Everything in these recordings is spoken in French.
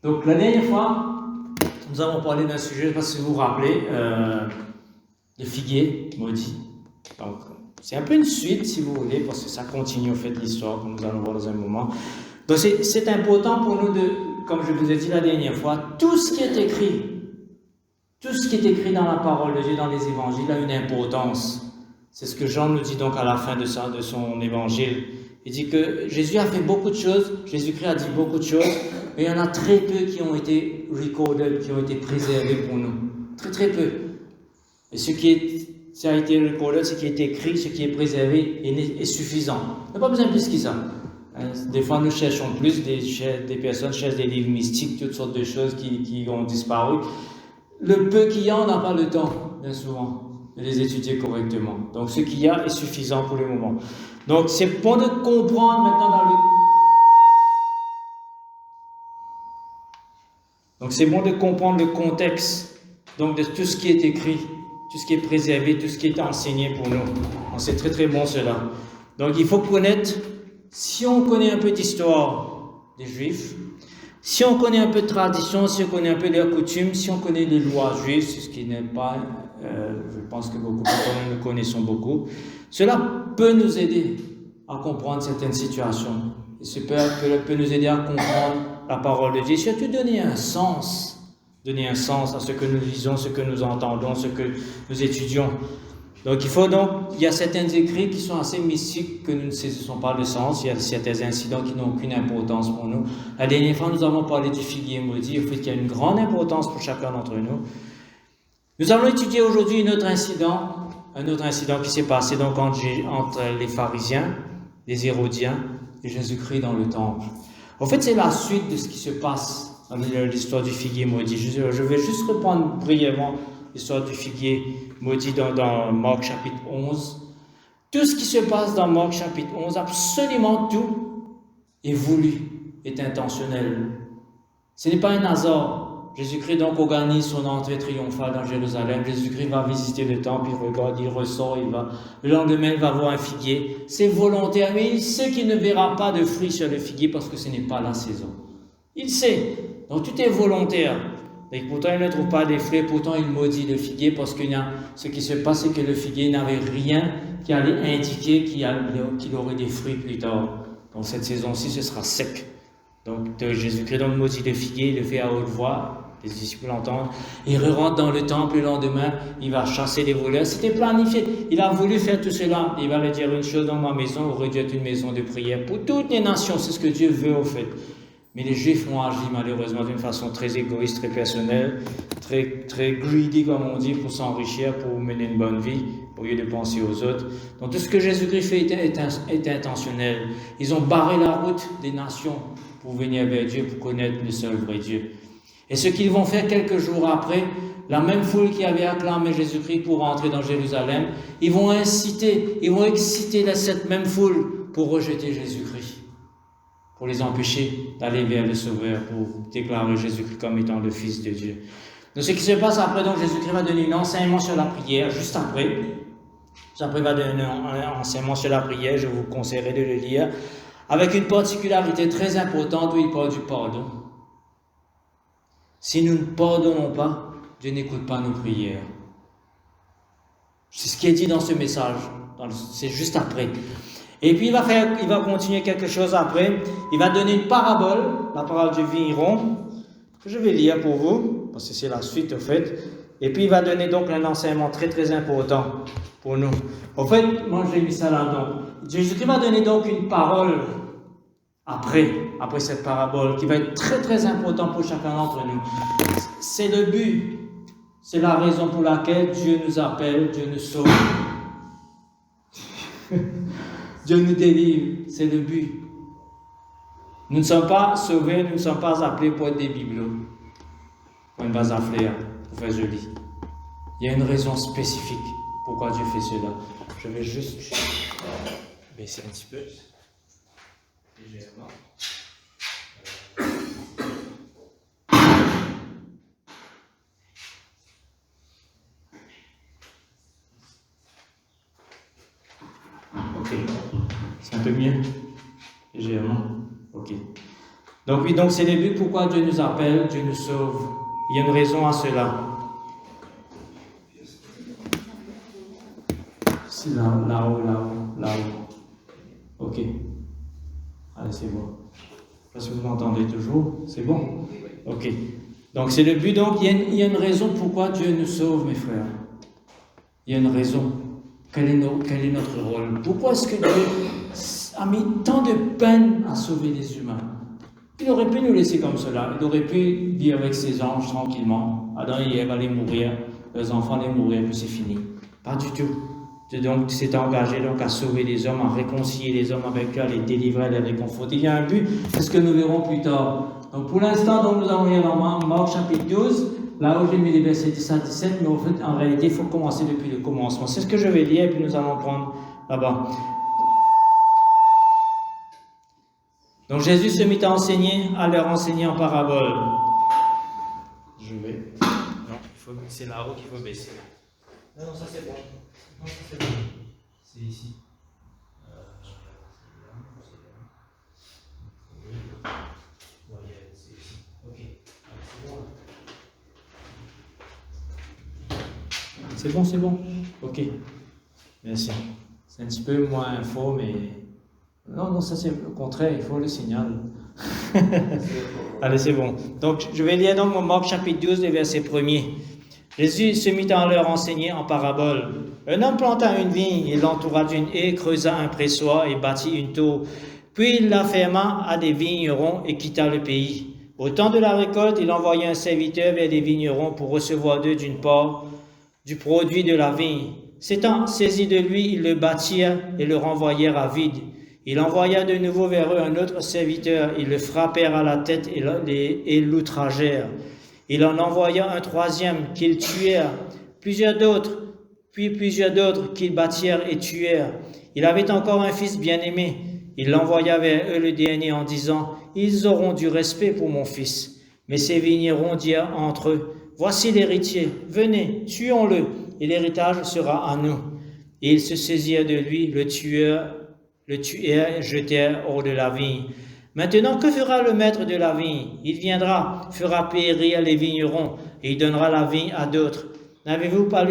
Donc la dernière fois, nous avons parlé d'un sujet, je ne sais pas si vous vous rappelez, le figuier maudit. Donc c'est un peu une suite si vous voulez, parce que ça continue au fait l'histoire, comme nous allons voir dans un moment. Donc c'est important pour nous de, comme je vous ai dit la dernière fois, tout ce qui est écrit dans la parole de Dieu, dans les évangiles, a une importance. C'est ce que Jean nous dit donc à la fin de son évangile. Il dit que Jésus a fait beaucoup de choses, Jésus-Christ a dit beaucoup de choses, mais il y en a très peu qui ont été recorded, qui ont été préservés pour nous. Très très peu. Et ce qui a été recorded, ce qui est écrit, ce qui est préservé est suffisant. Il n'y a pas besoin de plus que ça. Des fois, nous cherchons plus, des personnes cherchent des livres mystiques, toutes sortes de choses qui ont disparu. Le peu qu'il y a, on n'a pas le temps, bien souvent, de les étudier correctement. Donc, ce qu'il y a est suffisant pour le moment. Donc, c'est bon de comprendre maintenant Donc, c'est bon de comprendre le contexte, donc de tout ce qui est écrit, tout ce qui est préservé, tout ce qui est enseigné pour nous. Donc, c'est très très bon cela. Donc, il faut connaître, si on connaît un peu d'histoire des Juifs, si on connaît un peu de tradition, si on connaît un peu leurs coutumes, si on connaît les lois juives, ce qui n'est pas, je pense que beaucoup d'entre nous connaissons beaucoup, cela peut nous aider à comprendre certaines situations. Et cela peut nous aider à comprendre la parole de Dieu, et surtout donner un sens à ce que nous lisons, ce que nous entendons, ce que nous étudions. Donc il y a certains écrits qui sont assez mystiques que nous ne saisissons pas le sens. Il y a certains incidents qui n'ont aucune importance pour nous. La dernière fois, nous avons parlé du figuier maudit, au fait qu'il y a une grande importance pour chacun d'entre nous. Nous allons étudier aujourd'hui un autre incident qui s'est passé donc entre les pharisiens, les hérodiens et Jésus-Christ dans le temple. En fait, c'est la suite de ce qui se passe dans l'histoire du figuier maudit. Je vais juste reprendre brièvement l'histoire du figuier maudit dans Marc chapitre 11. Tout ce qui se passe dans Marc chapitre 11, absolument tout, est voulu, est intentionnel. Ce n'est pas un hasard. Jésus-Christ donc organise son entrée triomphale dans Jérusalem. Jésus-Christ va visiter le temple, il regarde, il ressort, le lendemain il va voir un figuier. C'est volontaire, mais il sait qu'il ne verra pas de fruits sur le figuier parce que ce n'est pas la saison. Il sait. Donc tout est volontaire. Et pourtant, il ne trouve pas des fruits, pourtant il maudit le figuier parce que ce qui se passe, c'est que le figuier n'avait rien qui allait indiquer qu'il aurait des fruits plus tard. Donc cette saison-ci, ce sera sec. Donc Jésus-Christ donc maudit le figuier, il le fait à haute voix, les disciples l'entendent. Il rentre dans le temple le lendemain, il va chasser les voleurs. C'était planifié. Il a voulu faire tout cela. Il va leur dire une chose: dans ma maison aurait dû être une maison de prière pour toutes les nations. C'est ce que Dieu veut au fait. Mais les Juifs ont agi malheureusement d'une façon très égoïste, très personnelle, très, très greedy comme on dit, pour s'enrichir, pour mener une bonne vie, au lieu de penser aux autres. Donc tout ce que Jésus-Christ fait est intentionnel. Ils ont barré la route des nations pour venir vers Dieu, pour connaître le seul vrai Dieu. Et ce qu'ils vont faire quelques jours après, la même foule qui avait acclamé Jésus-Christ pour entrer dans Jérusalem, ils vont exciter cette même foule pour rejeter Jésus-Christ, pour les empêcher d'aller vers le Sauveur, pour déclarer Jésus-Christ comme étant le Fils de Dieu. Donc ce qui se passe après, donc Jésus-Christ va donner un enseignement sur la prière, juste après. Après, il va donner un enseignement sur la prière, je vous conseillerais de le lire, avec une particularité très importante où il parle du pardon. Si nous ne pardonnons pas, Dieu n'écoute pas nos prières. C'est ce qui est dit dans ce message, c'est juste après. Et puis il va continuer quelque chose après. Il va donner une parabole, la parabole du vigneron, que je vais lire pour vous, parce que c'est la suite au fait. Et puis il va donner donc un enseignement très très important pour nous. En fait, moi j'ai mis ça là-dedans. Jésus-Christ va donner donc une parole après cette parabole, qui va être très très important pour chacun d'entre nous. C'est le but, c'est la raison pour laquelle Dieu nous appelle, Dieu nous sauve. Dieu nous délivre, c'est le but. Nous ne sommes pas sauvés, nous ne sommes pas appelés pour être des bibelots, pour une vase à fleurs, pour faire joli. Il y a une raison spécifique pourquoi Dieu fait cela. Je vais juste baisser un petit peu, légèrement. Ok, c'est un peu mieux, légèrement. Ok. Donc oui, donc c'est le but pourquoi Dieu nous appelle, Dieu nous sauve. Il y a une raison à cela. C'est là-haut. Ok. Allez, c'est bon. Parce que vous m'entendez toujours, c'est bon. Ok. Donc c'est le but. Donc il y a une raison pourquoi Dieu nous sauve, mes frères. Il y a une raison. Quel est notre rôle? Pourquoi est-ce que Dieu a mis tant de peine à sauver les humains? Il aurait pu nous laisser comme cela. Il aurait pu vivre avec ses anges tranquillement. Adam et Ève allaient mourir, leurs enfants allaient mourir, puis c'est fini. Pas du tout. Donc, s'est engagé donc à sauver les hommes, à réconcilier les hommes avec eux, à les délivrer, à les réconforter. Il y a un but, c'est ce que nous verrons plus tard. Donc, pour l'instant, donc, nous allons lire dans Marc chapitre 12. Là où j'ai mis les versets 10 à 17, mais en fait, en réalité, il faut commencer depuis le commencement. C'est ce que je vais lire, et puis nous allons prendre là-bas. Donc Jésus se mit à leur enseigner en parabole. Je vais. Non, c'est là-haut qu'il faut baisser. Non, ça c'est bon. Non, ça c'est bon. C'est ici. C'est ici. Ok. C'est bon. C'est bon. Ok. Merci. C'est un petit peu moins faux, mais. Non, ça c'est le contraire, il faut le signal. Allez, c'est bon. Donc, je vais lire donc Marc chapitre 12, les versets 1er. Jésus se mit à leur enseigner en parabole. Un homme planta une vigne, il l'entoura d'une haie, creusa un pressoir et bâtit une tour. Puis il la ferma à des vignerons et quitta le pays. Au temps de la récolte, il envoya un serviteur vers des vignerons pour recevoir d'eux d'une part du produit de la vigne. S'étant saisi de lui, ils le battirent et le renvoyèrent à vide. Il envoya de nouveau vers eux un autre serviteur. Ils le frappèrent à la tête et l'outragèrent. Il en envoya un troisième qu'ils tuèrent, plusieurs d'autres qu'ils battirent et tuèrent. Il avait encore un fils bien-aimé. Il l'envoya vers eux le dernier en disant, « Ils auront du respect pour mon fils. » Mais ces vignerons dirent entre eux, « Voici l'héritier, venez, tuons-le, et l'héritage sera à nous. » Et ils se saisirent de lui, le tuèrent et jetèrent hors de la vigne. Maintenant, que fera le maître de la vigne? Il viendra, fera périr les vignerons, et il donnera la vigne à d'autres. N'avez-vous pas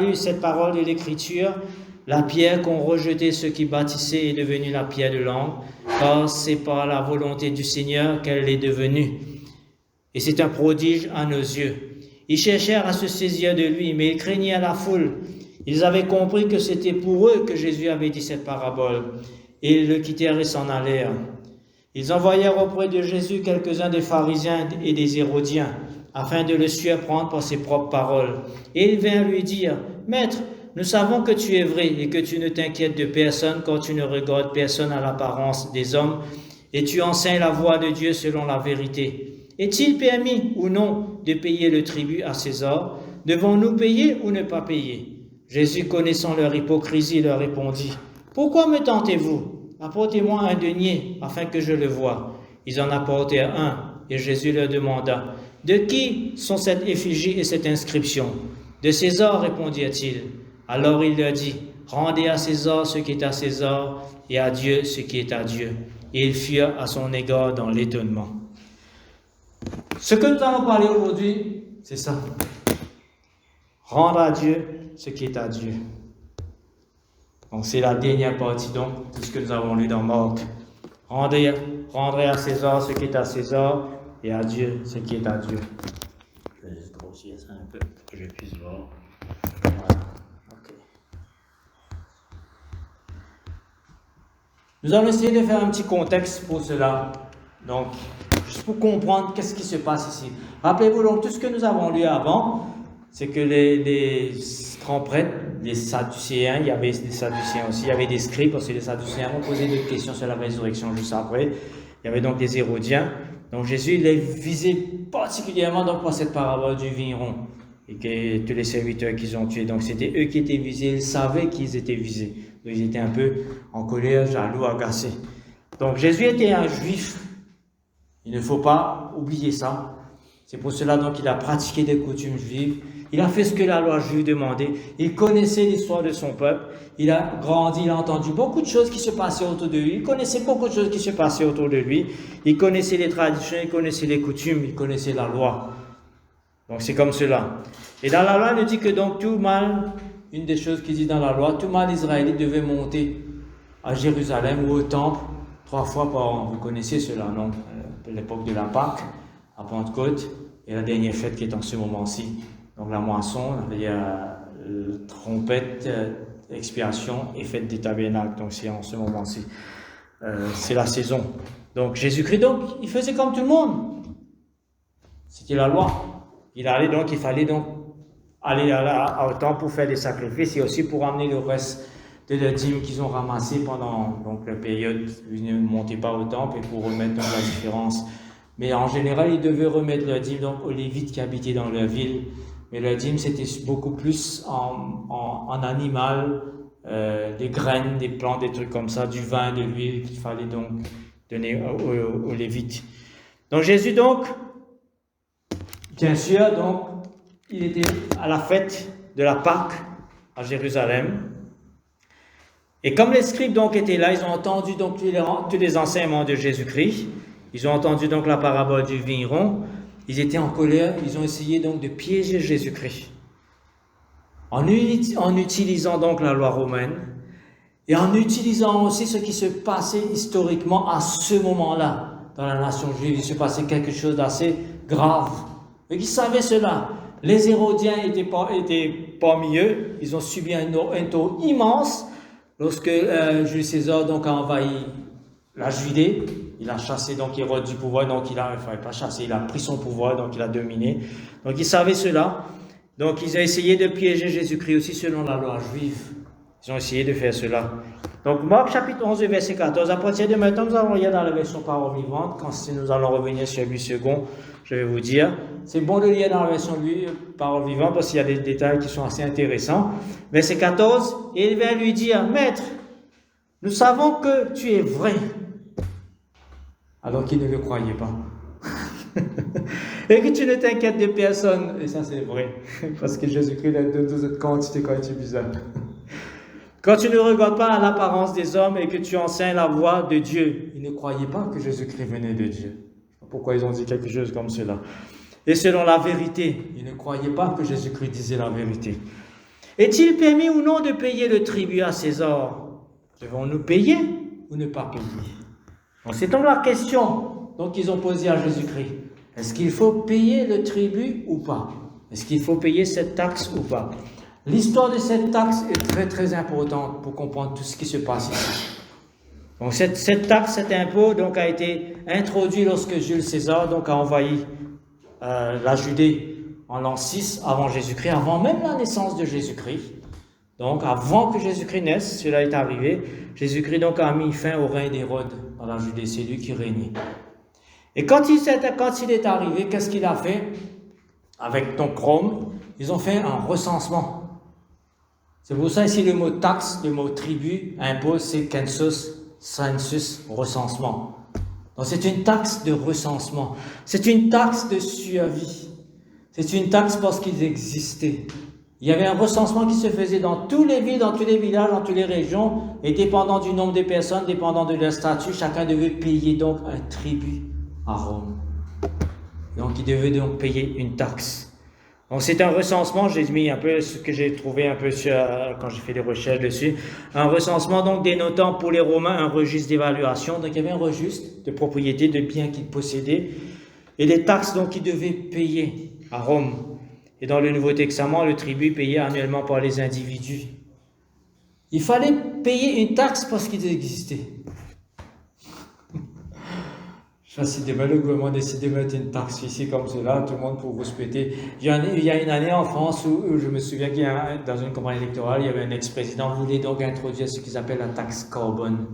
lu cette parole de l'Écriture? La pierre qu'ont rejetée ceux qui bâtissaient est devenue la pierre de l'angle, car c'est par la volonté du Seigneur qu'elle est devenue. Et c'est un prodige à nos yeux. Ils cherchèrent à se saisir de lui, mais ils craignaient la foule. Ils avaient compris que c'était pour eux que Jésus avait dit cette parabole. Et ils le quittèrent et s'en allèrent. Ils envoyèrent auprès de Jésus quelques-uns des pharisiens et des hérodiens, afin de le surprendre par ses propres paroles. Et ils vinrent lui dire, « Maître, nous savons que tu es vrai et que tu ne t'inquiètes de personne quand tu ne regardes personne à l'apparence des hommes, et tu enseignes la voie de Dieu selon la vérité. Est-il permis ou non de payer le tribut à César? Devons-nous payer ou ne pas payer ?» Jésus, connaissant leur hypocrisie, leur répondit, « Pourquoi me tentez-vous? Apportez-moi un denier, afin que je le voie. » Ils en apportèrent un, et Jésus leur demanda, « De qui sont cette effigie et cette inscription? » « De César, répondirent-ils. Alors il leur dit, « Rendez à César ce qui est à César, et à Dieu ce qui est à Dieu. » Et ils furent à son égard dans l'étonnement. Ce que nous allons parler aujourd'hui, c'est ça. Rendre à Dieu ce qui est à Dieu. Donc c'est la dernière partie donc de ce que nous avons lu dans Marc. Rendez à César ce qui est à César et à Dieu ce qui est à Dieu. Je vais juste grossir ça un peu pour que je puisse voir. Voilà. Okay. Nous allons essayer de faire un petit contexte pour cela. Donc, juste pour comprendre qu'est-ce qui se passe ici. Rappelez-vous donc tout ce que nous avons lu avant. C'est que les grands prêtres, les Sadducéens, il y avait des Sadducéens aussi, il y avait des scribes, parce que les Sadducéens ont posé des questions sur la résurrection juste après. Il y avait donc des Hérodiens. Donc Jésus, il est visé particulièrement donc par cette parabole du vigneron et que tous les serviteurs qu'ils ont tués. Donc c'était eux qui étaient visés, ils savaient qu'ils étaient visés. Donc ils étaient un peu en colère, jaloux, agacés. Donc Jésus était un juif. Il ne faut pas oublier ça. C'est pour cela donc qu'il a pratiqué des coutumes juives. Il a fait ce que la loi juive demandait. Il connaissait l'histoire de son peuple. Il a grandi, il a entendu beaucoup de choses qui se passaient autour de lui. Il connaissait beaucoup de choses qui se passaient autour de lui. Il connaissait les traditions, il connaissait les coutumes, il connaissait la loi. Donc c'est comme cela. Et dans la loi, il dit que donc tout mâle, une des choses qu'il dit dans la loi, tout mâle israélite devait monter à Jérusalem ou au temple 3 fois par an. Vous connaissez cela, non? L'époque de la Pâque, à Pentecôte, et la dernière fête qui est en ce moment-ci. Donc la moisson, il y a trompette, expiation et fête des tabernacles. Donc c'est en ce moment-ci. C'est la saison. Donc Jésus-Christ, donc, il faisait comme tout le monde. C'était la loi. Il fallait donc aller au temple pour faire des sacrifices et aussi pour amener le reste de la dîme qu'ils ont ramassé pendant donc, la période où ils ne montaient pas au temple et pour remettre donc, la différence. Mais en général, ils devaient remettre la dîme donc, aux Lévites qui habitaient dans leur ville. Mais la dîme, c'était beaucoup plus en animal, des graines, des plantes, des trucs comme ça, du vin, de l'huile qu'il fallait donc donner aux Lévites. Donc Jésus, donc, bien sûr, donc, il était à la fête de la Pâque à Jérusalem. Et comme les scribes donc étaient là, ils ont entendu donc tous les enseignements de Jésus-Christ. Ils ont entendu donc la parabole du vigneron. Ils étaient en colère. Ils ont essayé donc de piéger Jésus-Christ. En utilisant donc la loi romaine et en utilisant aussi ce qui se passait historiquement à ce moment-là dans la nation juive. Il se passait quelque chose d'assez grave. Et ils savaient cela. Les Hérodiens étaient parmi eux. Ils ont subi un tort immense lorsque Jules César donc, a envahi la Judée. Il a chassé donc Hérode du pouvoir. Donc il a pris son pouvoir, donc il a dominé. Donc ils savaient cela. Donc ils ont essayé de piéger Jésus-Christ aussi selon la loi juive. Ils ont essayé de faire cela. Donc Marc chapitre 11, verset 14. À partir de maintenant, nous allons lire dans la version parole vivante. Si nous allons revenir sur 8 secondes, je vais vous dire. C'est bon de lire dans la version parole vivante parce qu'il y a des détails qui sont assez intéressants. Verset 14. Et il vient lui dire, Maître, nous savons que tu es vrai. Alors qu'il ne le croyait pas. Et que tu ne t'inquiètes de personne. Et ça c'est vrai. Parce que Jésus-Christ a donné cette quantité quand il est bizarre. Quand tu ne regardes pas à l'apparence des hommes et que tu enseignes la voix de Dieu. Ils ne croyaient pas que Jésus-Christ venait de Dieu. Pourquoi ils ont dit quelque chose comme cela? Et selon la vérité, ils ne croyaient pas que Jésus-Christ disait la vérité. Est-il permis ou non de payer le tribut à César? Devons-nous payer ou ne pas payer? Donc c'est donc la question qu'ils ont posée à Jésus-Christ. Est-ce qu'il faut payer le tribut ou pas? Est-ce qu'il faut payer cette taxe ou pas? L'histoire de cette taxe est très très importante pour comprendre tout ce qui se passe ici. Donc cette taxe, cet impôt donc, a été introduit lorsque Jules César donc, a envahi la Judée en l'an 6 avant Jésus-Christ, avant même la naissance de Jésus-Christ. Donc avant que Jésus-Christ naisse, cela est arrivé. Jésus-Christ donc a mis fin au règne d'Hérode dans la Judée, c'est lui qui régnait. Et quand il est arrivé, qu'est-ce qu'il a fait? Avec donc Rome, ils ont fait un recensement. C'est pour ça ici le mot taxe, le mot tribut, impôt, c'est census, recensement. Donc c'est une taxe de recensement. C'est une taxe de survie. C'est une taxe parce qu'ils existaient. Il y avait un recensement qui se faisait dans toutes les villes, dans tous les villages, dans toutes les régions, et dépendant du nombre de personnes, dépendant de leur statut, chacun devait payer donc un tribut à Rome. Donc il devait donc payer une taxe. Donc c'est un recensement, j'ai mis un peu ce que j'ai trouvé un peu quand j'ai fait des recherches dessus, un recensement donc dénotant pour les Romains un registre d'évaluation. Donc il y avait un registre de propriété de biens qu'ils possédaient et des taxes donc qu'ils devaient payer à Rome. Et dans le Nouveau Testament, le tribut payé annuellement par les individus. Il fallait payer une taxe parce qu'ils existaient. Je sais pas si demain le gouvernement décide de mettre une taxe ici comme cela, tout le monde pour vous respecter. Il y a une année en France où je me souviens qu'il y a dans une campagne électorale, il y avait un ex-président qui voulait donc introduire ce qu'ils appellent la taxe carbone.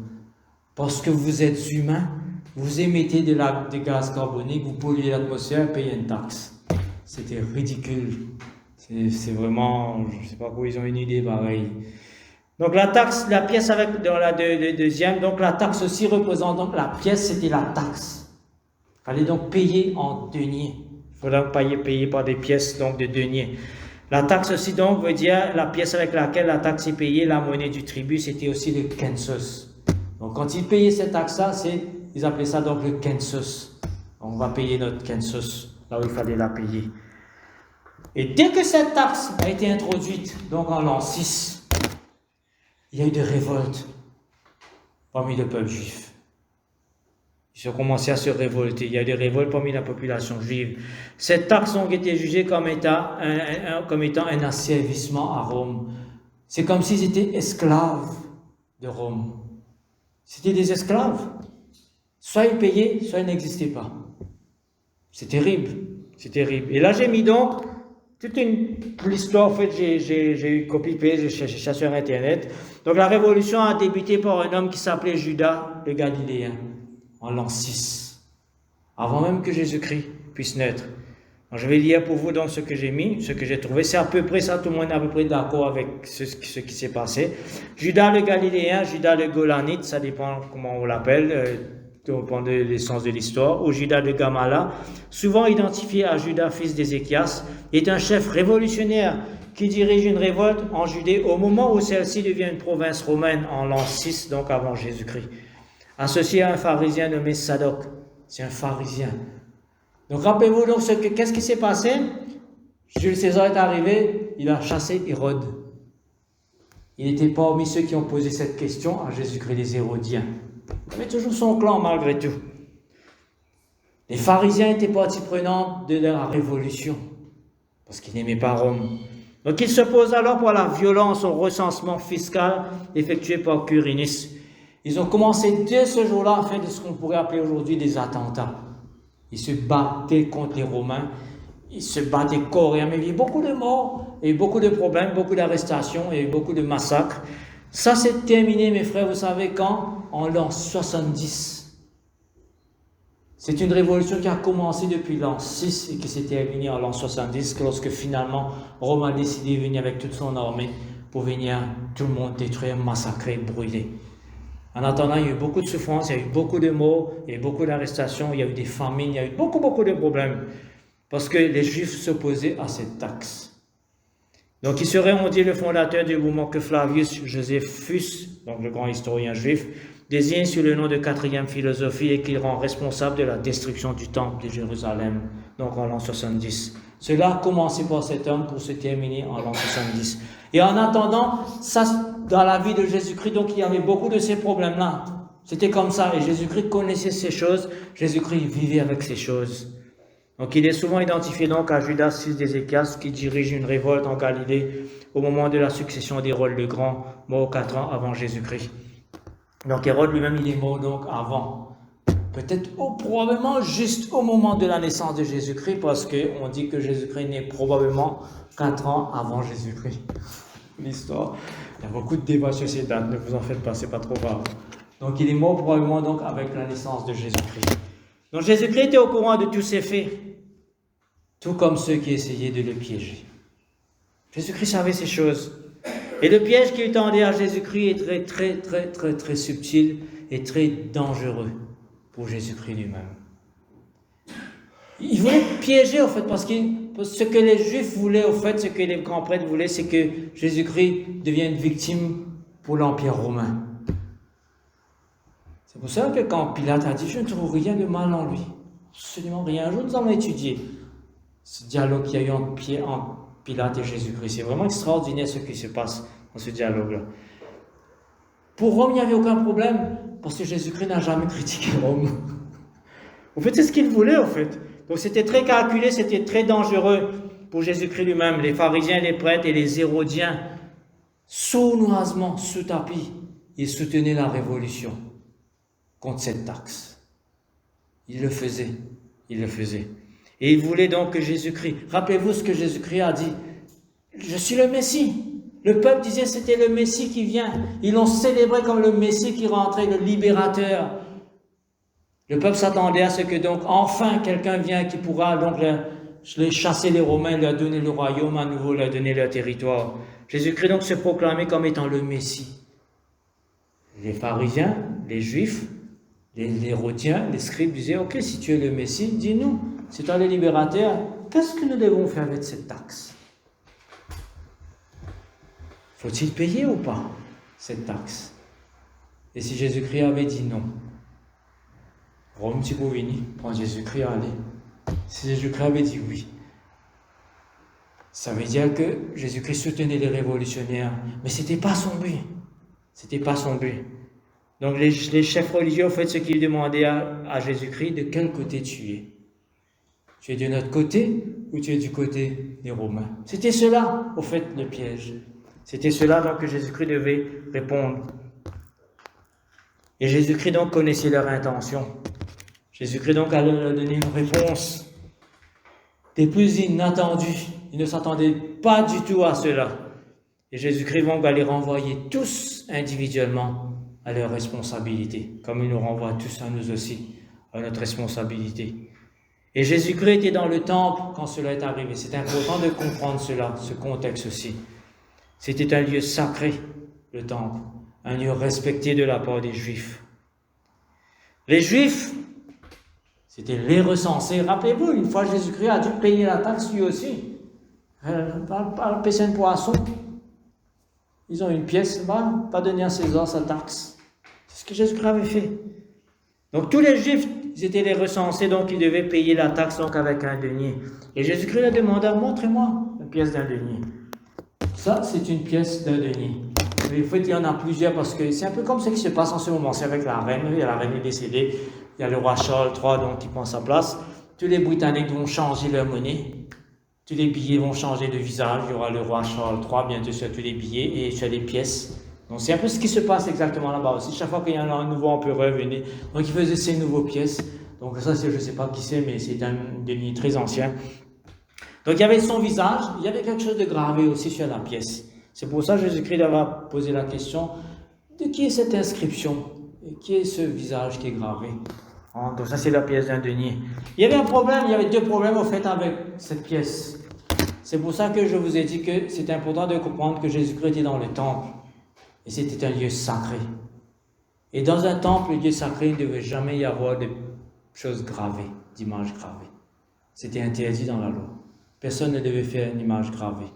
Parce que vous êtes humain, vous émettez des gaz carboniques, vous polluez l'atmosphère, payez une taxe. C'était ridicule. C'est vraiment, je ne sais pas où ils ont une idée pareille. Donc la taxe, la pièce avec dans la deuxième, donc la taxe aussi représente donc la pièce, c'était la taxe. Il fallait donc payer en deniers. Il fallait donc payer par des pièces donc de deniers. La taxe aussi donc veut dire la pièce avec laquelle la taxe est payée, la monnaie du tribut, c'était aussi le kensos. Donc quand ils payaient cette taxe-là, ils appelaient ça donc le kensos. On va payer notre kensos, là où il fallait la payer. Et dès que cette taxe a été introduite, donc en l'an 6, il y a eu des révoltes parmi le peuple juif. Ils ont commencé à se révolter. Il y a eu des révoltes parmi la population juive. Cette taxe a été jugée comme étant un asservissement à Rome. C'est comme s'ils étaient esclaves de Rome. C'était des esclaves. Soit ils payaient, soit ils n'existaient pas. C'est terrible. C'est terrible. Et là, j'ai mis donc toute l'histoire. En fait, j'ai eu copie-paste, j'ai cherché sur Internet. Donc, la révolution a débuté par un homme qui s'appelait Judas le Galiléen, en l'an 6, avant même que Jésus-Christ puisse naître. Donc, je vais lire pour vous donc ce que j'ai mis, ce que j'ai trouvé. C'est à peu près ça, tout le monde est à peu près d'accord avec ce qui s'est passé. Judas le Galiléen, Judas le Golanite, ça dépend comment on l'appelle, dépend de l'essence de l'histoire, ou Judas de Gamala, souvent identifié à Judas, fils d'Ézéchias, est un chef révolutionnaire qui dirige une révolte en Judée au moment où celle-ci devient une province romaine en l'an 6, donc avant Jésus-Christ. Associé à un pharisien nommé Sadoc. C'est un pharisien. Donc rappelez-vous donc qu'est-ce qui s'est passé? Jules César est arrivé, il a chassé Hérode. Il n'était pas parmi ceux qui ont posé cette question à Jésus-Christ, les Hérodiens. Il avait toujours son clan malgré tout. Les pharisiens étaient partie prenante de la révolution, parce qu'ils n'aimaient pas Rome. Donc ils s'opposent alors pour la violence au recensement fiscal effectué par Quirinius. Ils ont commencé dès ce jour-là à faire de ce qu'on pourrait appeler aujourd'hui des attentats. Ils se battaient contre les Romains, ils se battaient corps et âme. Il y a eu beaucoup de morts, et beaucoup de problèmes, beaucoup d'arrestations et beaucoup de massacres. Ça s'est terminé, mes frères, vous savez quand? En l'an 70. C'est une révolution qui a commencé depuis l'an 6 et qui s'est terminée en l'an 70, lorsque finalement Rome a décidé de venir avec toute son armée pour venir tout le monde détruire, massacrer, brûler. En attendant, il y a eu beaucoup de souffrances, il y a eu beaucoup de morts, il y a eu beaucoup d'arrestations, il y a eu des famines, il y a eu beaucoup de problèmes. Parce que les Juifs s'opposaient à cette taxe. Donc il serait, on dit, le fondateur du mouvement que Flavius Josephus, donc le grand historien juif, désigne sous le nom de quatrième philosophie et qu'il rend responsable de la destruction du temple de Jérusalem, donc en l'an 70. Cela a commencé par cet homme pour se terminer en l'an 70. Et en attendant, ça, dans la vie de Jésus-Christ, donc il y avait beaucoup de ces problèmes-là. C'était comme ça, et Jésus-Christ connaissait ces choses, Jésus-Christ vivait avec ces choses. Donc il est souvent identifié donc à Judas, fils d'Ézéchias, qui dirige une révolte en Galilée au moment de la succession d'Hérode le Grand, mort 4 ans avant Jésus-Christ. Donc Hérode lui-même, il est mort donc avant. Peut-être probablement juste au moment de la naissance de Jésus-Christ, parce qu'on dit que Jésus-Christ naît probablement 4 ans avant Jésus-Christ. L'histoire, il y a beaucoup de débats sur ces dates, ne vous en faites pas, c'est pas trop grave. Donc il est mort probablement donc avec la naissance de Jésus-Christ. Donc Jésus-Christ était au courant de tous ces faits, tout comme ceux qui essayaient de le piéger. Jésus-Christ savait ces choses. Et le piège qu'il tendait à Jésus-Christ est très subtil et très dangereux pour Jésus-Christ lui-même. Il voulait piéger, au fait, parce que ce que les Juifs voulaient, au fait, ce que les grands prêtres voulaient, c'est que Jésus-Christ devienne victime pour l'Empire romain. C'est pour ça que quand Pilate a dit « Je ne trouve rien de mal en lui », absolument rien. Un jour, nous allons étudier ce dialogue qu'il y a eu entre Pilate et Jésus-Christ. C'est vraiment extraordinaire ce qui se passe dans ce dialogue-là. Pour Rome, il n'y avait aucun problème, parce que Jésus-Christ n'a jamais critiqué Rome. En fait, c'est ce qu'il voulait, en fait. Donc, c'était très calculé, c'était très dangereux pour Jésus-Christ lui-même. Les pharisiens, les prêtres et les hérodiens, sournoisement, sous tapis, ils soutenaient la révolution contre cette taxe. Ils le faisaient. Et ils voulaient donc que Jésus-Christ... Rappelez-vous ce que Jésus-Christ a dit. « Je suis le Messie ». Le peuple disait c'était le Messie qui vient. Ils l'ont célébré comme le Messie qui rentrait, le libérateur. Le peuple s'attendait à ce que donc enfin quelqu'un vienne qui pourra donc les chasser les Romains, leur donner le royaume, à nouveau leur donner leur territoire. Jésus-Christ donc se proclamait comme étant le Messie. Les pharisiens, les Juifs, les Hérodiens, les scribes disaient « Ok, si tu es le Messie, dis-nous, c'est toi le libérateur, qu'est-ce que nous devons faire avec cette taxe ?» Faut-il payer ou pas cette taxe? Et si Jésus-Christ avait dit non, Rome ti vini, quand Jésus-Christ allait. Si Jésus-Christ avait dit oui, ça veut dire que Jésus-Christ soutenait les révolutionnaires, mais ce n'était pas son but. C'était pas son but. Donc les chefs religieux ont fait ce qu'ils demandaient à Jésus-Christ: de quel côté tu es? Tu es de notre côté ou tu es du côté des Romains? C'était cela, au fait, le piège. C'était cela donc que Jésus-Christ devait répondre. Et Jésus-Christ donc connaissait leur intention. Jésus-Christ donc allait leur donner une réponse des plus inattendues. Ils ne s'attendaient pas du tout à cela. Et Jésus-Christ va les renvoyer tous individuellement à leur responsabilité, comme il nous renvoie tous à nous aussi, à notre responsabilité. Et Jésus-Christ était dans le temple quand cela est arrivé. C'est important de comprendre cela, ce contexte aussi. C'était un lieu sacré, le temple, un lieu respecté de la part des Juifs. Les Juifs, c'était les recensés. Rappelez-vous, une fois Jésus-Christ a dû payer la taxe lui aussi. Pas payer un poisson. Ils ont une pièce, pas donner à César sa taxe. C'est ce que Jésus-Christ avait fait. Donc tous les Juifs, ils étaient les recensés, donc ils devaient payer la taxe donc avec un denier. Et Jésus-Christ leur demanda: montrez-moi une pièce d'un denier. Ça, c'est une pièce d'un denier. Mais en fait, il y en a plusieurs parce que c'est un peu comme ce qui se passe en ce moment. C'est avec la reine. Il y a la reine est décédée. Il y a le roi Charles III donc, qui prend sa place. Tous les Britanniques vont changer leur monnaie. Tous les billets vont changer de visage. Il y aura le roi Charles III bientôt sur tous les billets et sur les pièces. Donc c'est un peu ce qui se passe exactement là-bas aussi. Chaque fois qu'il y en a un nouveau empereur venait, donc il faisait ses nouvelles pièces. Donc ça, je ne sais pas qui c'est, mais c'est un denier très ancien. Donc il y avait son visage, il y avait quelque chose de gravé aussi sur la pièce. C'est pour ça que Jésus-Christ va poser la question: de qui est cette inscription? Et qui est ce visage qui est gravé? Donc ça, c'est la pièce d'un denier. Il y avait un problème, il y avait deux problèmes au fait avec cette pièce. C'est pour ça que je vous ai dit que c'est important de comprendre que Jésus-Christ était dans le temple. Et c'était un lieu sacré. Et dans un temple, le lieu sacré, il ne devait jamais y avoir de choses gravées, d'images gravées. C'était interdit dans la loi. Personne ne devait faire une image gravée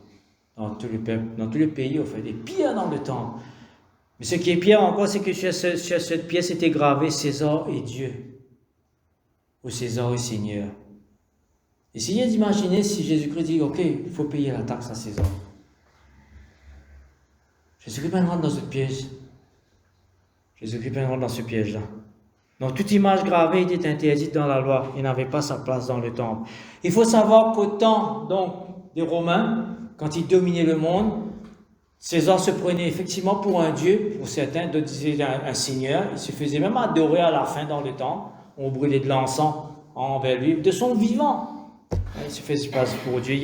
dans tout le peuple, dans tout le pays, au fait. Et pire dans le temple. Mais ce qui est pire encore, c'est que sur cette pièce était gravé César et Dieu. Ou César et Seigneur. Essayez d'imaginer si Jésus-Christ dit: ok, il faut payer la taxe à César. Jésus-Christ rentre dans ce piège. Jésus-Christ rentre dans ce piège-là. Donc toute image gravée était interdite dans la loi. Il n'avait pas sa place dans le temple. Il faut savoir qu'au temps donc, des Romains, quand ils dominaient le monde, César se prenait effectivement pour un dieu, pour certains, d'autres disaient un seigneur. Il se faisait même adorer à la fin dans le temple. On brûlait de l'encens envers lui, de son vivant. Il se faisait passer pour Dieu.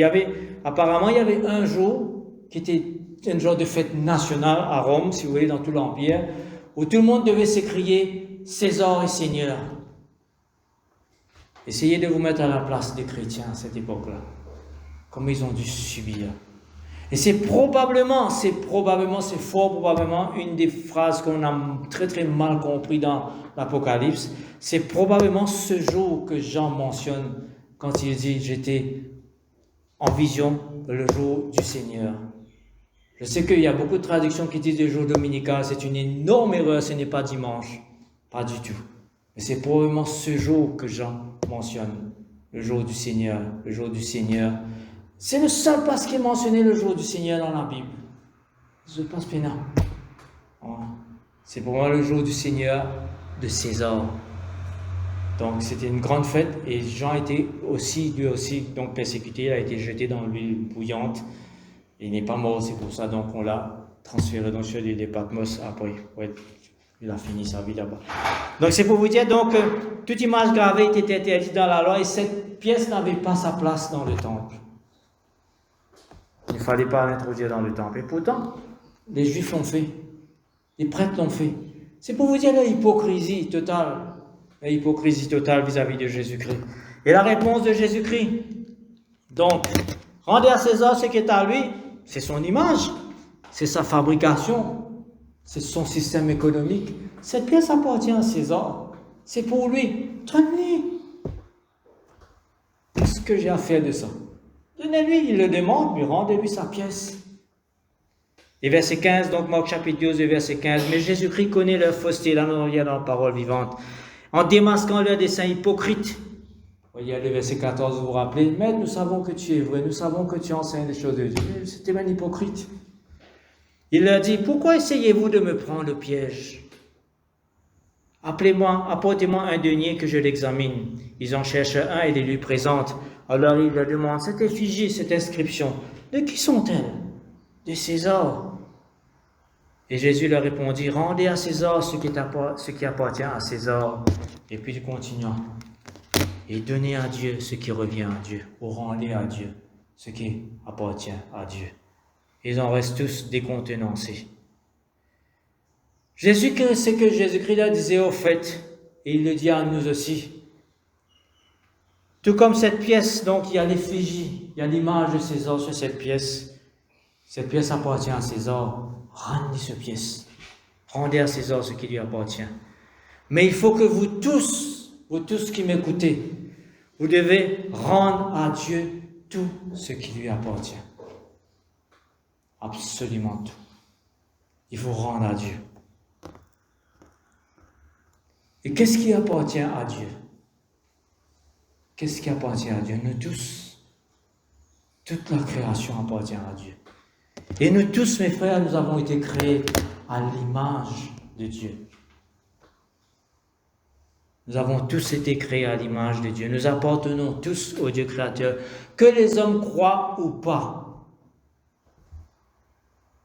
Apparemment, il y avait un jour qui était un genre de fête nationale à Rome, si vous voulez, dans tout l'Empire, où tout le monde devait s'écrier César et Seigneur. Essayez de vous mettre à la place des chrétiens à cette époque-là, comme ils ont dû subir. Et c'est fort probablement une des phrases qu'on a très très mal compris dans l'Apocalypse. C'est probablement ce jour que Jean mentionne quand il dit: j'étais en vision le jour du Seigneur. Je sais qu'il y a beaucoup de traductions qui disent le jour dominical. C'est une énorme erreur, ce n'est pas dimanche. Pas du tout. Mais c'est probablement ce jour que Jean mentionne. Le jour du Seigneur. Le jour du Seigneur. C'est le seul place qui est mentionné le jour du Seigneur dans la Bible. Je pense bien. C'est pour moi le jour du Seigneur de César. Donc c'était une grande fête et Jean était lui aussi donc persécuté. Il a été jeté dans l'huile bouillante. Il n'est pas mort, c'est pour ça donc on l'a transféré dans sur l'île de Patmos après. Ouais, il a fini sa vie là-bas. Donc c'est pour vous dire donc toute image gravée était interdite dans la loi et cette pièce n'avait pas sa place dans le temple. Il ne fallait pas l'introduire dans le temple. Et pourtant, les Juifs l'ont fait. Les prêtres l'ont fait. C'est pour vous dire la hypocrisie totale. La hypocrisie totale vis-à-vis de Jésus-Christ. Et la réponse de Jésus-Christ. Donc, rendez à César ce qui est à lui. C'est son image. C'est sa fabrication. C'est son système économique. Cette pièce appartient à César. C'est pour lui. Tenez. Qu'est-ce que j'ai à faire de ça? Donnez-lui, il le demande, mais rendez-lui sa pièce. Et verset 15, donc Marc chapitre 12, verset 15. Mais Jésus-Christ connaît leur fausseté, là nous reviens dans la parole vivante, en démasquant leurs desseins hypocrites. Vous voyez, le verset 14, vous vous rappelez, mais nous savons que tu es vrai, nous savons que tu enseignes les choses de Dieu. C'était un hypocrite. Il leur dit, pourquoi essayez-vous de me prendre le piège? Appelez-moi, apportez-moi un denier que je l'examine. Ils en cherchent un et les lui présentent. Alors il leur demande, cette effigie, cette inscription, de qui sont-elles? De César. Et Jésus leur répondit, rendez à César ce qui appartient à César. Et puis il continue, et donnez à Dieu ce qui revient à Dieu, ou rendez à Dieu ce qui appartient à Dieu. Ils en restent tous décontenancés. Ce que Jésus-Christ leur disait au fait, et il le dit à nous aussi. Tout comme cette pièce, donc il y a l'effigie, il y a l'image de César sur cette pièce. Cette pièce appartient à César. Rendez cette pièce. Rendez à César ce qui lui appartient. Mais il faut que vous tous qui m'écoutez, vous devez rendre à Dieu tout ce qui lui appartient. Absolument tout. Il faut rendre à Dieu. Et qu'est-ce qui appartient à Dieu? Qu'est-ce qui appartient à Dieu? Nous tous. Toute la création appartient à Dieu. Et nous tous, mes frères, nous avons été créés à l'image de Dieu. Nous avons tous été créés à l'image de Dieu. Nous appartenons tous au Dieu créateur, que les hommes croient ou pas.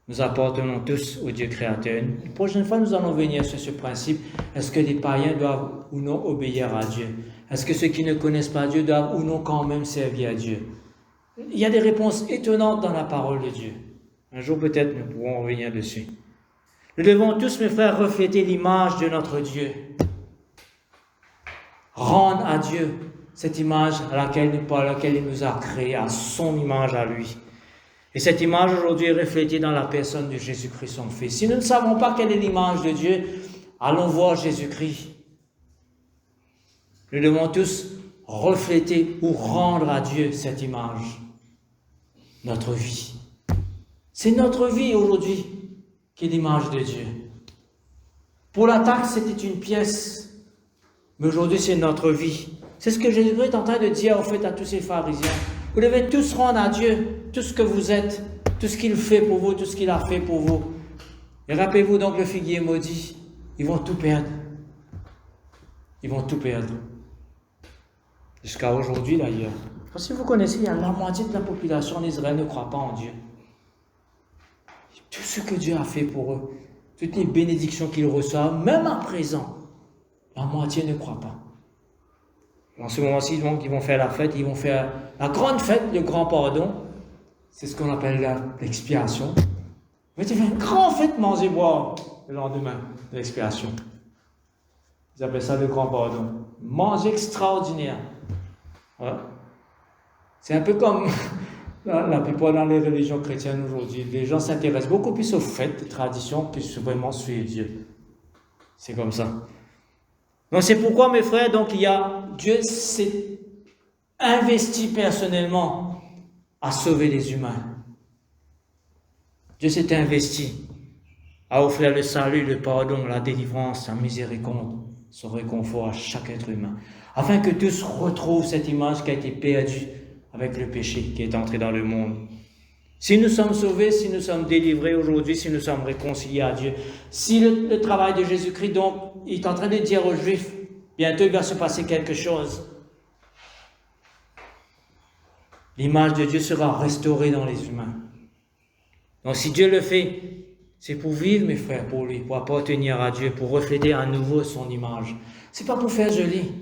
Nous appartenons tous au Dieu créateur. La prochaine fois, nous allons venir sur ce principe. Est-ce que les païens doivent ou non obéir à Dieu? Est-ce que ceux qui ne connaissent pas Dieu doivent ou non quand même servir à Dieu? Il y a des réponses étonnantes dans la parole de Dieu. Un jour peut-être nous pourrons revenir dessus. Nous devons tous, mes frères, refléter l'image de notre Dieu. Rendre à Dieu cette image par laquelle il nous a créés, à son image à lui. Et cette image aujourd'hui est reflétée dans la personne de Jésus-Christ, son Fils. Si nous ne savons pas quelle est l'image de Dieu, allons voir Jésus-Christ. Nous devons tous refléter ou rendre à Dieu cette image. Notre vie. C'est notre vie aujourd'hui qui est l'image de Dieu. Pour la taxe, c'était une pièce. Mais aujourd'hui, c'est notre vie. C'est ce que Jésus-Christ est en train de dire au fait à tous ces pharisiens. Vous devez tous rendre à Dieu tout ce que vous êtes, tout ce qu'il fait pour vous, tout ce qu'il a fait pour vous. Et rappelez-vous donc le figuier maudit. Ils vont tout perdre. Ils vont tout perdre. Jusqu'à aujourd'hui d'ailleurs. Parce que vous connaissez, il y a la moitié de la population en Israël ne croit pas en Dieu. Tout ce que Dieu a fait pour eux, toutes les bénédictions qu'ils reçoivent, même à présent, la moitié ne croit pas. En ce moment-ci, donc, ils vont faire la fête, ils vont faire la grande fête, le grand pardon. C'est ce qu'on appelle l'expiation. Ils vont faire une grande fête, manger, boire, le lendemain de l'expiation. Ils appellent ça le grand pardon. Manger extraordinaire. Voilà. C'est un peu comme la plupart dans les religions chrétiennes aujourd'hui. Les gens s'intéressent beaucoup plus aux fêtes, aux traditions, que vraiment suivre Dieu. C'est comme ça. Donc c'est pourquoi, mes frères, donc Dieu s'est investi personnellement à sauver les humains. Dieu s'est investi à offrir le salut, le pardon, la délivrance, la miséricorde, son réconfort à chaque être humain, afin que tous retrouvent cette image qui a été perdue avec le péché qui est entré dans le monde. Si nous sommes sauvés, si nous sommes délivrés aujourd'hui, si nous sommes réconciliés à Dieu, si le travail de Jésus-Christ, donc, il est en train de dire aux Juifs, bientôt il va se passer quelque chose. L'image de Dieu sera restaurée dans les humains. Donc si Dieu le fait, c'est pour vivre, mes frères, pour lui, pour appartenir à Dieu, pour refléter à nouveau son image. C'est pas pour faire joli.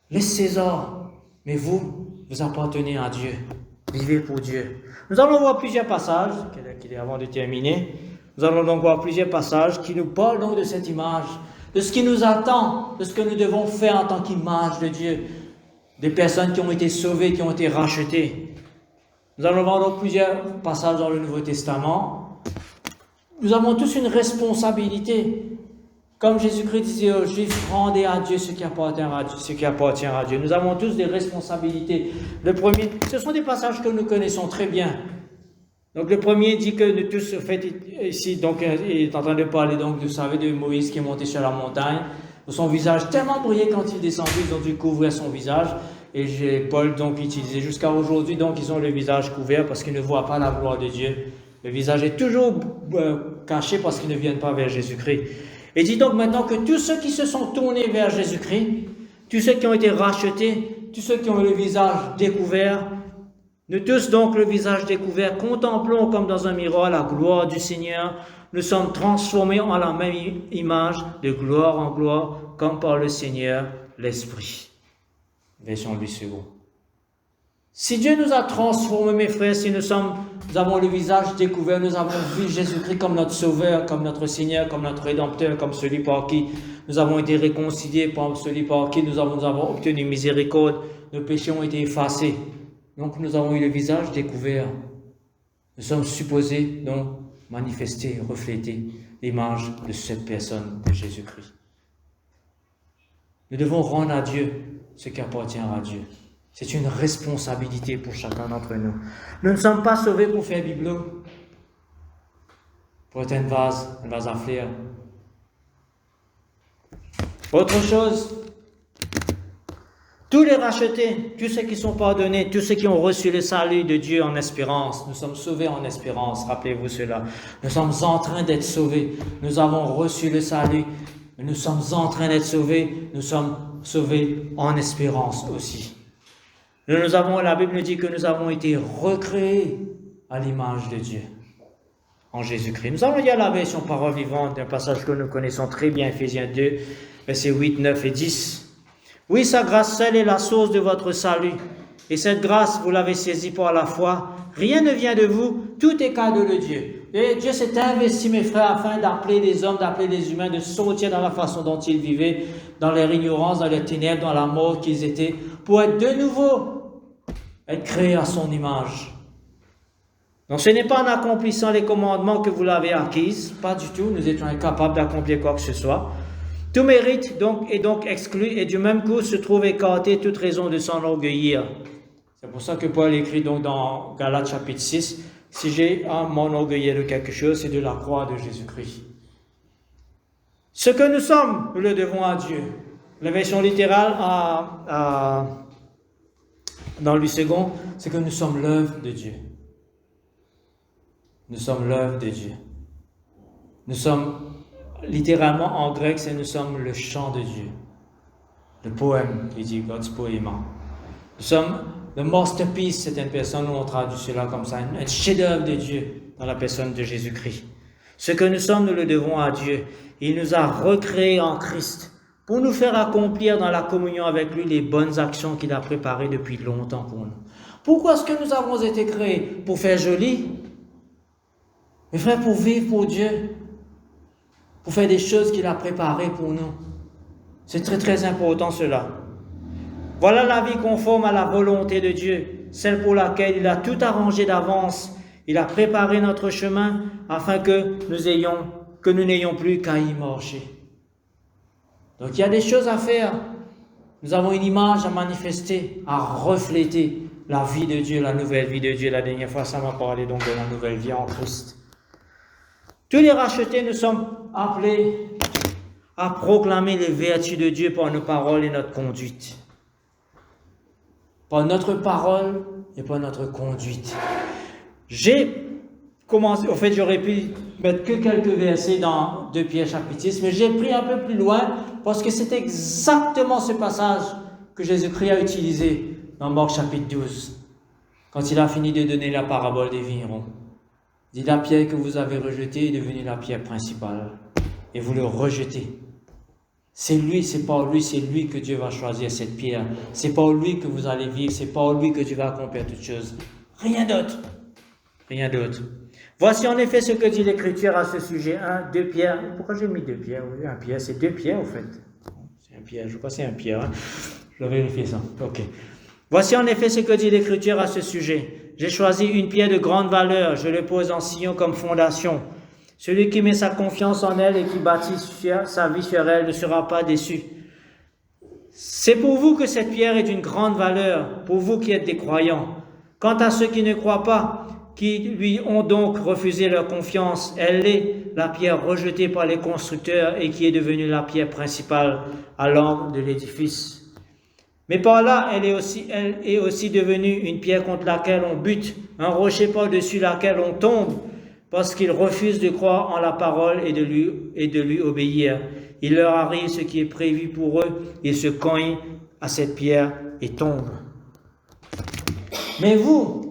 Laisse César, mais vous appartenez à Dieu. Vivez pour Dieu. Nous allons voir plusieurs passages, avant de terminer, nous allons donc voir plusieurs passages qui nous parlent donc de cette image, de ce qui nous attend, de ce que nous devons faire en tant qu'image de Dieu, des personnes qui ont été sauvées, qui ont été rachetées. Nous allons voir donc plusieurs passages dans le Nouveau Testament. Nous avons tous une responsabilité. Comme Jésus-Christ disait aux Juifs, rendez à Dieu ce qui appartient à Dieu. Nous avons tous des responsabilités. Le premier, ce sont des passages que nous connaissons très bien. Donc le premier dit que nous tous, en fait, ici, donc, il est en train de parler, donc, vous savez, de Moïse qui est monté sur la montagne. Son visage tellement brillait quand il descendait, ils ont dû couvrir son visage. Et Paul, donc, utilisait jusqu'à aujourd'hui, donc, ils ont le visage couvert parce qu'ils ne voient pas la gloire de Dieu. Le visage est toujours caché parce qu'ils ne viennent pas vers Jésus-Christ. Et dit donc maintenant que tous ceux qui se sont tournés vers Jésus-Christ, tous ceux qui ont été rachetés, tous ceux qui ont le visage découvert, nous tous donc le visage découvert, contemplons comme dans un miroir la gloire du Seigneur. Nous sommes transformés en la même image, de gloire en gloire, comme par le Seigneur l'Esprit. Version 8 secondes. Si Dieu nous a transformés, mes frères, si nous avons le visage découvert, nous avons vu Jésus-Christ comme notre Sauveur, comme notre Seigneur, comme notre Rédempteur, comme celui par qui nous avons été réconciliés, par celui par qui nous avons obtenu miséricorde, nos péchés ont été effacés. Donc nous avons eu le visage découvert. Nous sommes supposés donc manifester, refléter l'image de cette personne, de Jésus-Christ. Nous devons rendre à Dieu ce qui appartient à Dieu. C'est une responsabilité pour chacun d'entre nous. Nous ne sommes pas sauvés pour faire bibelot, pour être un vase à fleurs. Autre chose, tous les rachetés, tous ceux qui sont pardonnés, tous ceux qui ont reçu le salut de Dieu en espérance, nous sommes sauvés en espérance, rappelez-vous cela. Nous sommes en train d'être sauvés, nous avons reçu le salut, nous sommes en train d'être sauvés, nous sommes sauvés en espérance aussi. La Bible nous dit que nous avons été recréés à l'image de Dieu, en Jésus-Christ. Nous allons lire la version parole vivante d'un passage que nous connaissons très bien, Éphésiens 2, versets 8, 9 et 10. Oui, sa grâce seule est la source de votre salut, et cette grâce, vous l'avez saisie par la foi. Rien ne vient de vous, tout est cadeau de Dieu. Et Dieu s'est investi, mes frères, afin d'appeler les hommes, d'appeler les humains, de sortir dans la façon dont ils vivaient, dans leur ignorance, dans leurs ténèbres, dans la mort qu'ils étaient, pour être de nouveau, être créés à son image. Donc ce n'est pas en accomplissant les commandements que vous l'avez acquise, pas du tout, nous étions incapables d'accomplir quoi que ce soit. Tout mérite est donc exclu, et du même coup se trouve écarté toute raison de s'enorgueillir. C'est pour ça que Paul écrit donc dans Galates chapitre 6, si j'ai à m'enorgueillir de quelque chose, c'est de la croix de Jésus-Christ. Ce que nous sommes, nous le devons à Dieu. La version littérale dans le second, c'est que nous sommes l'œuvre de Dieu. Nous sommes l'œuvre de Dieu. Nous sommes, littéralement en grec, c'est nous sommes le chant de Dieu. Le poème, il dit God's poema. Nous sommes le masterpiece, certaines personnes ont traduit cela comme ça, un chef-d'œuvre de Dieu dans la personne de Jésus-Christ. Ce que nous sommes, nous le devons à Dieu. Il nous a recréés en Christ pour nous faire accomplir dans la communion avec lui les bonnes actions qu'il a préparées depuis longtemps pour nous. Pourquoi est-ce que nous avons été créés? Pour faire joli? Mes frères, pour vivre pour Dieu, pour faire des choses qu'il a préparées pour nous. C'est très très important cela. Voilà la vie conforme à la volonté de Dieu, celle pour laquelle il a tout arrangé d'avance. Il a préparé notre chemin afin que nous n'ayons plus qu'à y marcher. Donc il y a des choses à faire. Nous avons une image à manifester, à refléter la vie de Dieu, la nouvelle vie de Dieu. La dernière fois, ça m'a parlé donc de la nouvelle vie en Christ. Tous les rachetés, nous sommes appelés à proclamer les vertus de Dieu par nos paroles et notre conduite. Par notre parole et par notre conduite. J'ai commencé, au fait, j'aurais pu mettre que quelques versets dans 2 Pierre chapitre 6, mais j'ai pris un peu plus loin parce que c'est exactement ce passage que Jésus-Christ a utilisé dans Marc chapitre 12, quand il a fini de donner la parabole des vignerons. Il dit, la pierre que vous avez rejetée est devenue la pierre principale, et vous le rejetez. C'est lui, c'est par lui, c'est lui que Dieu va choisir cette pierre. C'est par lui que vous allez vivre, c'est par lui que Dieu va accomplir toutes choses. Rien d'autre. Rien d'autre. Voici en effet ce que dit l'Écriture à ce sujet. 2 Pierre. Pourquoi j'ai mis 2 Pierre? Un Pierre, c'est 2 Pierre au fait. C'est un Pierre, je crois que c'est un Pierre. Hein? Je vais vérifier ça. Ok. Voici en effet ce que dit l'Écriture à ce sujet. J'ai choisi une pierre de grande valeur, je le pose en Sion comme fondation. Celui qui met sa confiance en elle et qui bâtit sa vie sur elle ne sera pas déçu. C'est pour vous que cette pierre est d'une grande valeur, pour vous qui êtes des croyants. Quant à ceux qui ne croient pas, qui lui ont donc refusé leur confiance. Elle est la pierre rejetée par les constructeurs et qui est devenue la pierre principale à l'angle de l'édifice. Mais par là, elle est aussi devenue une pierre contre laquelle on bute, un rocher par-dessus laquelle on tombe, parce qu'ils refusent de croire en la parole et de lui obéir. Il leur arrive ce qui est prévu pour eux, ils se cognent à cette pierre et tombent. Mais vous,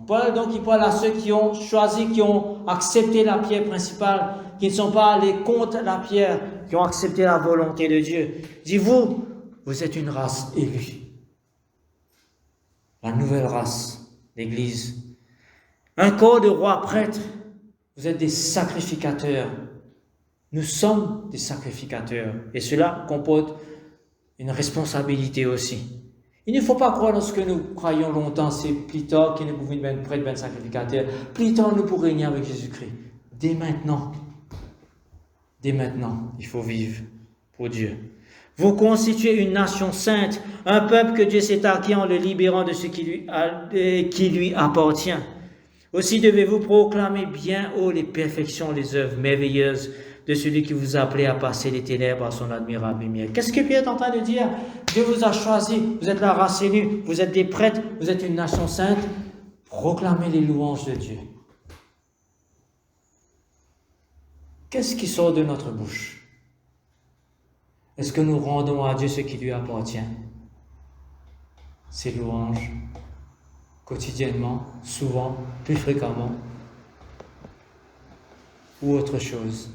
Paul, il parle à ceux qui ont choisi, qui ont accepté la pierre principale, qui ne sont pas allés contre la pierre, qui ont accepté la volonté de Dieu. Dis-vous, vous êtes une race élue. La nouvelle race, l'Église. Un corps de rois prêtres. Vous êtes des sacrificateurs. Nous sommes des sacrificateurs. Et cela comporte une responsabilité aussi. Il ne faut pas croire dans ce que nous croyons longtemps, c'est plus tard que nous pouvons être prêtres, être sacrificateurs. Plus tard, nous pourrons régner avec Jésus-Christ. Dès maintenant, il faut vivre pour Dieu. Vous constituez une nation sainte, un peuple que Dieu s'est acquis en le libérant de ce qui lui appartient. Aussi devez-vous proclamer bien haut les perfections, les œuvres merveilleuses de celui qui vous a appelé à passer les ténèbres à son admirable lumière. Qu'est-ce que Pierre est en train de dire? Dieu vous a choisi, vous êtes la race élue, vous êtes des prêtres, vous êtes une nation sainte. Proclamez les louanges de Dieu. Qu'est-ce qui sort de notre bouche? Est-ce que nous rendons à Dieu ce qui lui appartient? Ces louanges, quotidiennement, souvent, plus fréquemment, ou autre chose?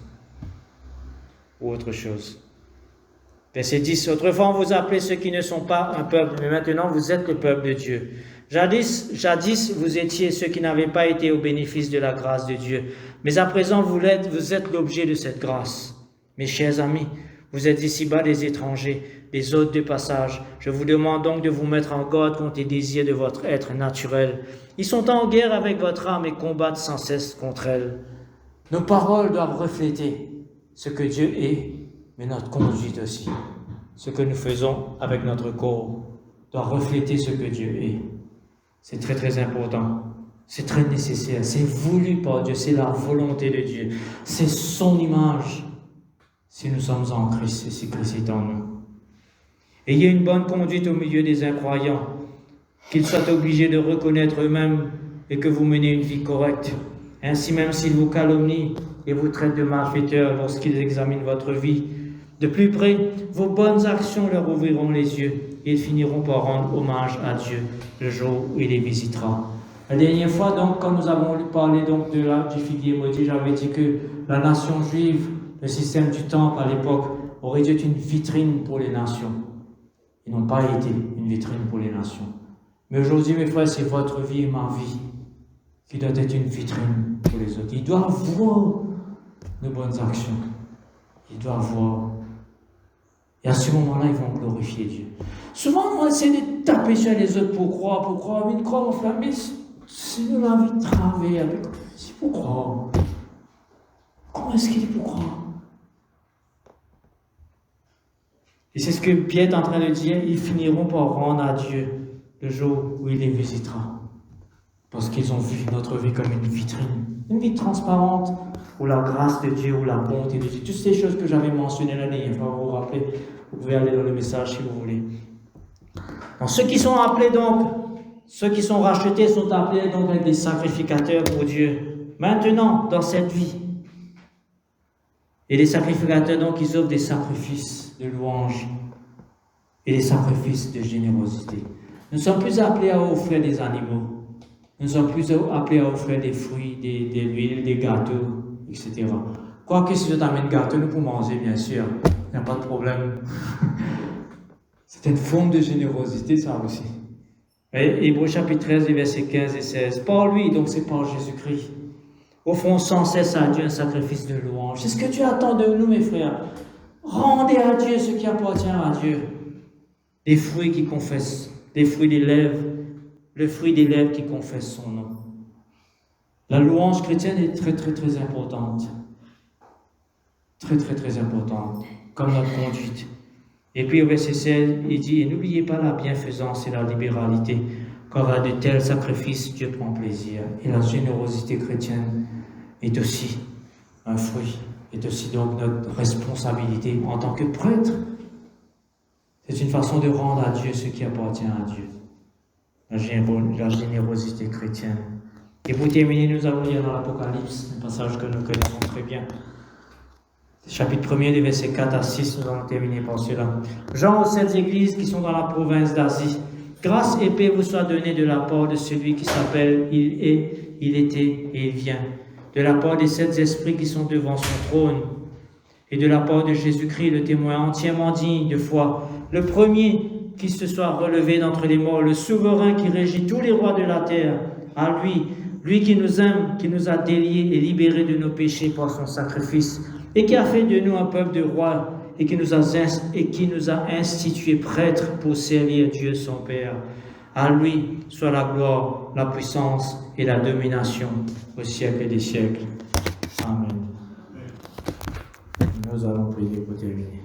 Verset 10. Autrefois, on vous appelait ceux qui ne sont pas un peuple, mais maintenant vous êtes le peuple de Dieu. Jadis, vous étiez ceux qui n'avaient pas été au bénéfice de la grâce de Dieu. Mais à présent, vous êtes l'objet de cette grâce. Mes chers amis, vous êtes ici-bas des étrangers, des hôtes de passage. Je vous demande donc de vous mettre en garde contre les désirs de votre être naturel. Ils sont en guerre avec votre âme et combattent sans cesse contre elle. Nos paroles doivent refléter ce que Dieu est, mais notre conduite aussi. Ce que nous faisons avec notre corps doit refléter ce que Dieu est. C'est très très important. C'est très nécessaire. C'est voulu par Dieu. C'est la volonté de Dieu. C'est son image. Si nous sommes en Christ et si Christ est en nous. Ayez une bonne conduite au milieu des incroyants, qu'ils soient obligés de reconnaître eux-mêmes et que vous menez une vie correcte. Ainsi même s'ils vous calomnient et vous traitent de malfaiteurs lorsqu'ils examinent votre vie, de plus près, vos bonnes actions leur ouvriront les yeux et ils finiront par rendre hommage à Dieu le jour où il les visitera. La dernière fois, donc, quand nous avons parlé donc du figuier maudit, j'avais dit que la nation juive, le système du temple à l'époque, aurait dû être une vitrine pour les nations. Ils n'ont pas été une vitrine pour les nations. Mais aujourd'hui, mes frères, c'est votre vie et ma vie qui doit être une vitrine pour les autres. Ils doivent voir nos bonnes actions. Ils doivent voir. Et à ce moment-là, ils vont glorifier Dieu. Souvent, on essaie de taper sur les autres pour croire. Mais croire, mon frère, mais c'est nous la vie de travailler avec. C'est pour croire. Comment est-ce qu'il est pour croire? Et c'est ce que Pierre est en train de dire. Ils finiront par rendre à Dieu le jour où il les visitera. Parce qu'ils ont vu notre vie comme une vitrine. Une vie transparente où la grâce de Dieu, où la bonté de Dieu. Toutes ces choses que j'avais mentionnées la dernière fois, vous vous rappelez, vous pouvez aller dans le message si vous voulez. Donc, ceux qui sont appelés donc, ceux qui sont rachetés sont appelés donc être des sacrificateurs pour Dieu. Maintenant, dans cette vie. Et les sacrificateurs, donc, ils offrent des sacrifices de louange et des sacrifices de générosité. Nous ne sommes plus appelés à offrir des animaux. Nous ne sommes plus appelés à offrir des fruits, de l'huile, des gâteaux, etc. Quoique si je t'amène un gâteau, nous pouvons manger, bien sûr. Il n'y a pas de problème. C'est une forme de générosité, ça aussi. Hébreux chapitre 13, versets 15 et 16. Par lui, donc c'est par Jésus-Christ. Offrons sans cesse à Dieu un sacrifice de louange. C'est ce que Dieu attend de nous, mes frères. Rendez à Dieu ce qui appartient à Dieu. Des fruits qui confessent, des fruits des lèvres, le fruit des lèvres qui confessent son nom. La louange chrétienne est très, très, très importante. Très, très, très importante, comme notre conduite. Et puis au verset 16, il dit, et n'oubliez pas la bienfaisance et la libéralité. car à de tels sacrifices, Dieu prend plaisir. Et la générosité chrétienne est aussi un fruit, est aussi donc notre responsabilité en tant que prêtre. C'est une façon de rendre à Dieu ce qui appartient à Dieu. La générosité chrétienne. Et pour terminer, nous allons lire dans l'Apocalypse, un passage que nous connaissons très bien. Chapitre 1er, des versets 4 à 6, nous allons terminer par cela. Jean aux 7 églises qui sont dans la province d'Asie. Grâce et paix vous soit donnée de la part de celui qui s'appelle Il est, il était et il vient. De la part des 7 esprits qui sont devant son trône. Et de la part de Jésus-Christ, le témoin entièrement digne de foi. Le premier qui se soit relevé d'entre les morts. Le souverain qui régit tous les rois de la terre. À lui, lui qui nous aime, qui nous a déliés et libérés de nos péchés par son sacrifice. Et qui a fait de nous un peuple de rois et qui nous a institués prêtres pour servir Dieu son Père. À lui soit la gloire, la puissance et la domination au siècle des siècles. Amen. Nous allons prier pour terminer.